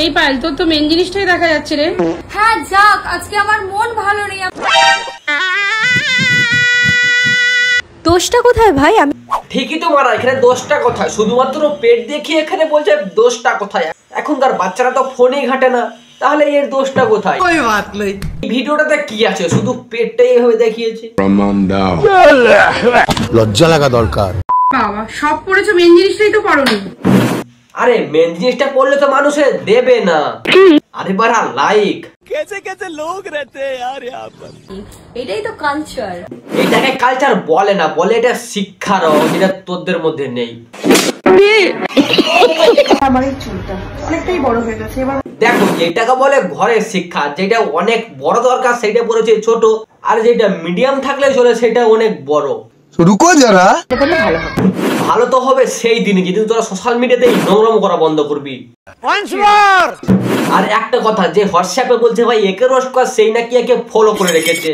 এই পায়েল, তোর তো মেন জিনিসটাই দেখা যাচ্ছে রে। হ্যাঁ যাক, আজকে আমার মন ভালো নেই। দোষটা কোথায় ভাই? আমি ঠিকই তো মারা, এখানে দোষটা কোথায়? শুধুমাত্র পেট দেখিয়ে এখানে বলছে দোষটা কোথায়। এখনকার বাচ্চারা তো ফোনেই ঘাটে না, তাহলে এর দোষটা কোথায়? ওই বাত নেই। ভিডিওটাতে কি আছে? শুধু পেটটাই এভাবে দেখিয়েছে। প্রমাণ দাও। লজ্জা লাগা দরকার। বাবা, সব পড়েছো, মেন জিনিসটাই তো পড়োনি। আরে মেন জিনিসটা পড়লে তো মানুষে দেবে না। আরে বারা লাইক कैसे कैसे लोग रहते हैं यार यहाँ पर। এটাই তো কালচার। এটাকে কালচার বলে না, বলে এটা শিক্ষার, যেটা তোদের মধ্যে নেই। আমার এই চুলটা অনেকটাই বড় হয়ে গেছে এবার। দেখো, যেটাকে বলে ঘরের শিক্ষা, যেটা অনেক বড় দরকার সেটা পড়েছে ছোট, আর যেটা মিডিয়াম থাকলে চলে সেটা অনেক বড়। রুকো যারা, ভালো তো হবে সেই দিনে যদি তোরা সোশ্যাল মিডিয়াতে নোংরাম করা বন্ধ করবি। আর একটা কথা, যে হোয়াটসঅ্যাপে বলছে ভাই একে রোস্ট কর, সেই নাকি একে ফলো করে রেখেছে।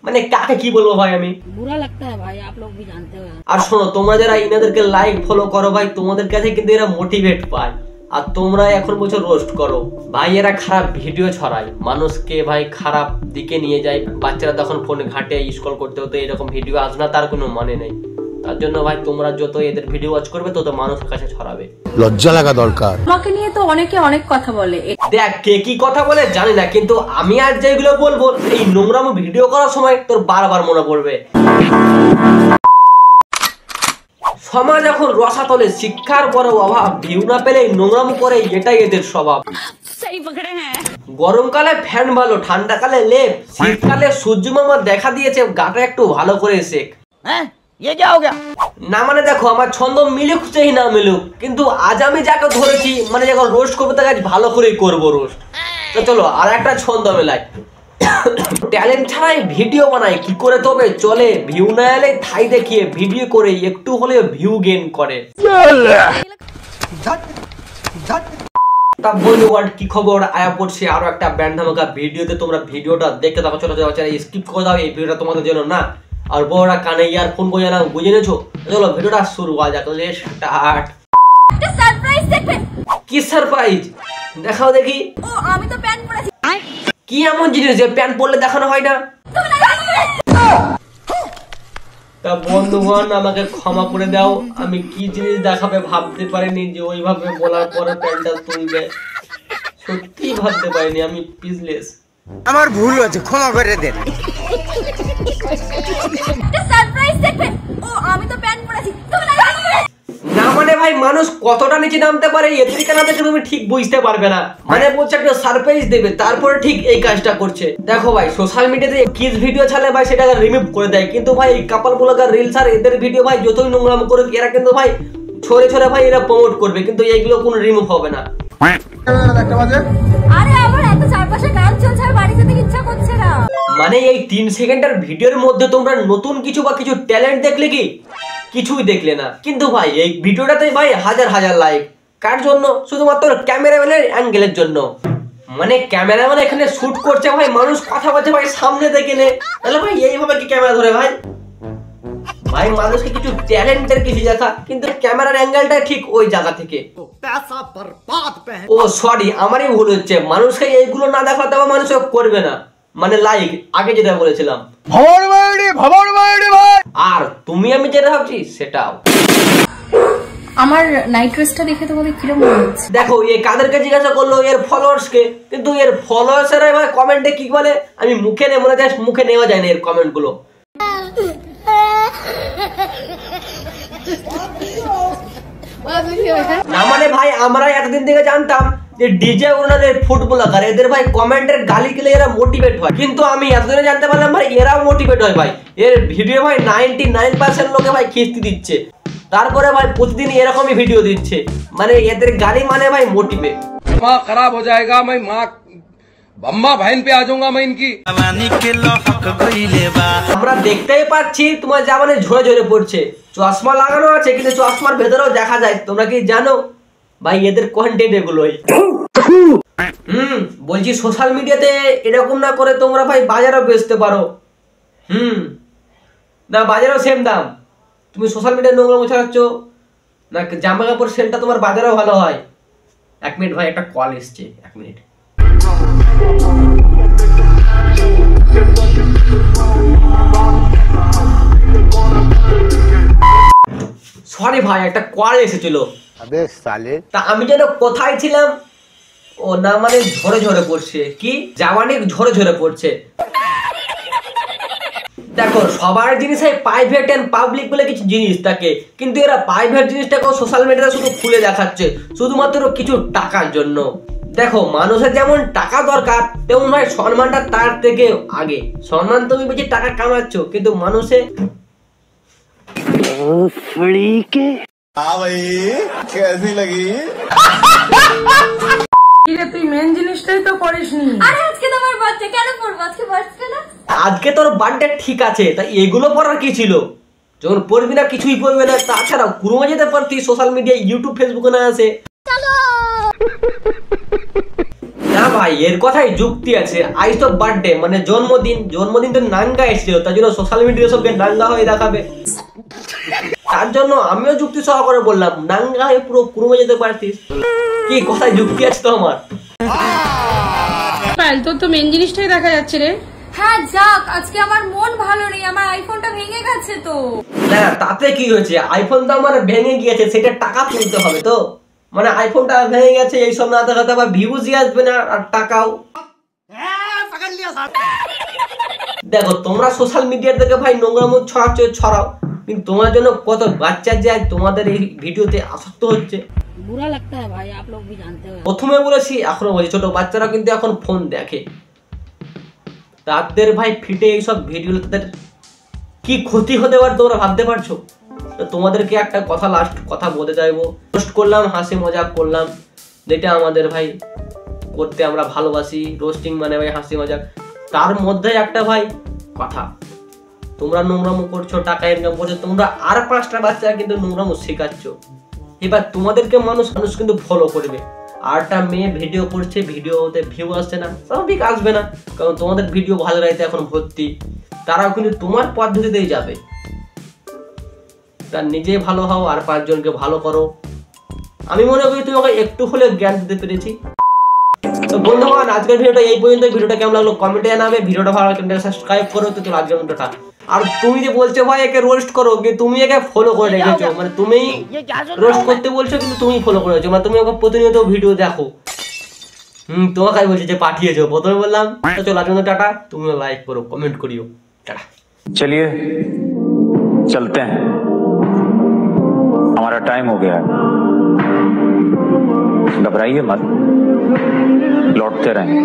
মানে কাকে কি বলবো ভাই আমি। বুরা লাগতা है भाई, आप लोग भी जानते हो। আর শোনো, তোমরা যারা ইনাদেরকে লাইক ফলো করো ভাই, তোমাদের কাছে কিন্তু এরা মোটিভেট পায়। আর তোমরা এখন বলছো রোস্ট করো ভাই, এরা খারাপ ভিডিও ছড়ায়, মানুষকে ভাই খারাপ দিকে নিয়ে যায়। বাচ্চারা তখন ফোনে ঘাটে স্ক্রল করতে হতে এরকম ভিডিও আসবে না, তার কোনো মানে নেই। তার জন্য ভাই তোমরা যত এদের ভিডিও ওয়াচ করবে তত মানুষের কাছে ছড়াবে। লজ্জা লাগা দরকার। আমাকে নিয়ে তো অনেকে অনেক কথা বলে। দেখ, কে কি কথা বলে জানি না, কিন্তু আমি আর যেগুলো বলবো এই নোংরাম ভিডিও করার সময় তোর বারবার মনে পড়বে। সমাজ এখন রসাতলে, শিক্ষার বড় অভাব, ভিউ না পেলে নোংরাম করে, এটাই এদের স্বভাব। গরমকালে ফ্যান ভালো, ঠান্ডাকালে লেপ, শীতকালে সূর্য মামা দেখা দিয়েছে, গাটা একটু ভালো করে শেখ। না মানে দেখো, আমার ছন্দ মিলুক চাই না মিলুক, কিন্তু আজ আমি যাকে ধরেছি, মানে যখন রোস্ট করবো তাকে আজ ভালো করেই করবো রোস্ট। তো চলো আর একটা ছন্দ মেলাই। ট্যালেন্ট ছাড়াই ভিডিও বানায়, কি করে তবে চলে? ভিউ না এলে থাই দেখিয়ে ভিডিও করে একটু হলেও ভিউ গেইন করে। তা বন্ধুগণ, কি খবর? আয়া পড়ছে আরো একটা ব্যান্ড ধামাকা ভিডিওতে। তোমরা ভিডিওটা দেখতে থাকো, ছোট ছোট স্কিপ করে দাও, এই ভিডিওটা তোমাদের জন্য না। আর বড়রা কানে ইয়ারফোন বইয়ে নাও, বুঝে নেছো? চলো ভিডিওটা শুরু করা যাক। স্টার্ট। সারপ্রাইজ দেখবে। কি সারপ্রাইজ? দেখাও দেখি। ও, আমি তো প্যান্ট পরেছি। কি এমন জিনিস যে প্যান্ট পরলে দেখানো হয় না? তা বন্ধুগণ, আমাকে ক্ষমা করে দাও, আমি কি জিনিস দেখাবে ভাবতে পারিনি যে ওইভাবে বলার পরে প্যান্টটা তুলবে। সত্যি ভাবতে পারিনি, আমি পিসলেস। আমার ভুল হয়েছে, ক্ষমা করে দেন। সারপ্রাইজ দেখবে। ও, আমি তো প্যান্ট পরেছি। না মানে ভাই, মানুষ কতটা নিচে নামতে পারে এদের কেন দেখে তুমি ঠিক বুঝতে পারবে না। মানে বলছে একটা সারপ্রাইজ দেবে, তারপরে ঠিক এই কাজটা করছে। দেখো ভাই, সোশ্যাল মিডিয়াতে কিস ভিডিও ছাড়লে ভাই সেটাকে রিমুভ করে দেয়, কিন্তু ভাই এই কাপল ব্লগার রিলস আর এদের ভিডিও ভাই যতই নোংরাম করুক, এরা কিন্তু ভাই ছড়ে ছড়ে ভাই এরা প্রমোট করবে, কিন্তু এইগুলো কোনো রিমুভ হবে না। আরে আমার এত চারপাশে গান চলছে, আর বাড়ি যেতে ইচ্ছা করছে না। মানে এই 3 সেকেন্ডের ভিডিওর মধ্যে তোমরা নতুন কিছু বা কিছু ট্যালেন্ট দেখলে কি? কিছুই দেখলে না। কিন্তু ভাই এই ভিডিওটাতে ভাই হাজার হাজার লাইক, কার জন্য? শুধুমাত্র ক্যামেরাম্যানের অ্যাঙ্গেলের জন্য। মানে ক্যামেরাম্যান এখানে শুট করছে ভাই, মানুষ কথা বলছে ভাই সামনে দেখে নে, তাহলে ভাই এইভাবে কি ক্যামেরা ধরে ভাই? ভাই মানুষকে কিছু ট্যালেন্টের কিছু দেখা, কিন্তু ক্যামেরার অ্যাঙ্গেলটা ঠিক ওই জায়গা থেকে। ও সরি, আমারই ভুল হচ্ছে। মানুষকে এইগুলো না দেখাতে হবে, মানুষ করবে না। মানে লাইক আগে যেটা বলেছিলাম, আর তুমি আমি যেটা ভাবছি সেটাও। আমার নাইট ড্রেসটা দেখে তোমাদের কিরকম মনে হচ্ছে? দেখো, এ কাদেরকে জিজ্ঞাসা করলো? এর ফলোয়ার্স কে। কিন্তু এর ফলোয়ার্সেরা ভাই কমেন্টে কি বলে আমি মুখে নেই, মনে হয় মুখে নেওয়া যায় না এর কমেন্ট গুলো। না মানে ভাই, আমরা এতদিন থেকে জানতাম যে ডিজে ওনাদের ফুটবলার, এদের ভাই কমেন্টের গালি গেলে এরা মোটিভেট হয়, কিন্তু আমি এতদিনে জানতে পারলাম ভাই এরাও মোটিভেট হয়। ভাই এর ভিডিও ভাই 99% লোকে ভাই খিস্তি দিচ্ছে, তারপরে ভাই প্রতিদিন এরকমই ভিডিও দিচ্ছে। মানে এদের গালি মানে ভাই মোটিভেট। दिमाग खराब हो जाएगा, मैं माँ अम्मा बहन पे आ जाऊंगा मैं इनकी। আমরা দেখতেই পাচ্ছি তোমার জামানে ঝরে ঝরে পড়ছে, চশমা লাগানো আছে কিন্তু চশমার ভেতরেও দেখা যায়। তোমরা কি জানো ভাই এদের কন্টেন্ট এগুলোই। বলছি সোশ্যাল মিডিয়াতে এরকম না করে তোমরা ভাই বাজারেও বেচতে পারো। না বাজারেও সেম দাম। তুমি সোশ্যাল মিডিয়ায় নোংরা মোছাচ্ছ না, জামা কাপড় সেলটা তোমার বাজারেও ভালো হয়। এক মিনিট ভাই, একটা কল এসছে, এক মিনিট। সরি ভাই, একটা কল এসেছিল। তা আমি যেন কোথায় ছিলাম? ও না, মানে ঝরে ঝরে পড়ছে। কি জাওয়ানি ঝরে ঝরে পড়ছে। দেখো, সবার জিনিস হয় প্রাইভেট এন্ড পাবলিক বলে কিছু জিনিস থাকে, কিন্তু এরা প্রাইভেট জিনিসটাকেও সোশ্যাল মিডিয়াতে শুধু খুলে দেখাচ্ছে শুধুমাত্র কিছু টাকার জন্য। দেখো, মানুষের যেমন টাকা দরকার তেমন ভাই সম্মানটা তার থেকে আগে। সম্মান তুমি বুঝি টাকা কামাচ্ছ, কিন্তু মানুষে তুই মেন জিনিসটাই তো করিসনি। আরে আজকে তো আমার বার্থডে, কেন করবো? আজকে বার্থডে না? আজকে তোর বার্থডে ঠিক আছে, তা এগুলো পড়ার কি ছিল? যখন পড়বি না কিছুই পড়বে না। তাছাড়া কুরমা যেতে পারতি সোশ্যাল মিডিয়ায়, ইউটিউব ফেসবুকে না আছে। না ভাই, এর কথাই যুক্তি আছে। আজ তো বার্থডে মানে জন্মদিন, জন্মদিন তো নাঙ্গা এসেছিল, তার জন্য সোশ্যাল মিডিয়া সবকে নাঙ্গা হয়ে দেখাবে। তার জন্য আমিও যুক্তি সহকারে বললাম, নাঙ্গা হয়ে পুরো কুরমা যেতে পারতিস। কি কথায় যুক্তি আছে তো আমার? তোর তো মেন জিনিসটাই দেখা যাচ্ছে রে। হ্যাঁ যাক, আজকে আমার মন ভালো নেই, আমার আইফোনটা ভেঙে গেছে তো। না, তাতে কি হয়েছে? আইফোন তো আমার ভেঙে গিয়েছে, সেটা টাকা তুলতে হবে তো। মানে আইফোনটা ভেঙে গেছে এইসব না দেখাতে আবার ভিউজই আসবে না, আর টাকাও। দেখো, তোমরা সোশ্যাল মিডিয়া থেকে ভাই নোংরামো ছড়াচ্ছ, ছড়াও, কিন্তু তোমার জন্য কত বাচ্চা যায় তোমাদের এই ভিডিওতে আসক্ত হচ্ছে। बुरा लगता है भाई, आप लोग भी जानते हो। প্রথমে বলেছি, এখনো বলছি, ছোট বাচ্চারা কিন্তু এখন ফোন দেখে। তাদের ভাই ফিটে এইসব ভিডিও তাদের কি ক্ষতি হতে পারে তোমরা ভাবতে পারছো? তো তোমাদেরকে একটা কথা, লাস্ট কথা বলতে চাইবো। রোস্ট করলাম, হাসি মজাক করলাম, যেটা আমাদের ভাই করতে আমরা ভালোবাসি। রোস্টিং মানে ভাই হাসি মজাক। তার মধ্যে একটা ভাই কথা, তোমরা নোংরামো করছো, টাকা ইনকাম করছো, তোমরা আর 5টা বাচ্চা কিন্তু নোংরামো শেখাচ্ছ। এবার তোমাদেরকে মানুষ কিন্তু ফলো করবে। আরটা মেয়ে ভিডিও করছে, ভিডিওতে ভিউ আসছে না, স্বাভাবিক আসবে না, কারণ তোমাদের ভিডিও ভালো রাইতে এখন ভর্তি। তারাও কিন্তু তোমার পদ্ধতিতেই যাবে। তার নিজে ভালো হও আর 5 জনকে ভালো করো। আমি মনে করি তোমাকে একটু হলে জ্ঞান দিতে পেরেছি। তো বন্ধুগণ, আজকের ভিডিওটা এই পর্যন্ত। ভিডিওটা কেমন লাগলো কমেন্টে জানাবে। ভিডিওটা ভালো লাগলে সাবস্ক্রাইব করো। তো আজকের ভিডিওটা। আর তুমি যে বলছো ভাই একে রোস্ট করো, কি তুমি একে ফলো করে রেখেছো? মানে তুমি রোস্ট করতে বলছো কিন্তু তুমি ফলো করে রেখেছো, মানে তুমি ওকে প্রতিনিয়ত ভিডিও দেখো। তোমাকে বলছি যে পাঠিয়েছো। প্রথমে বললাম তো চলো আজকের টাটা। তুমিও লাইক করো, কমেন্ট করিও। টাটা। चलिए चलते हैं, हमारा टाइम हो गया है। घबराइए मत, लौटते रहें।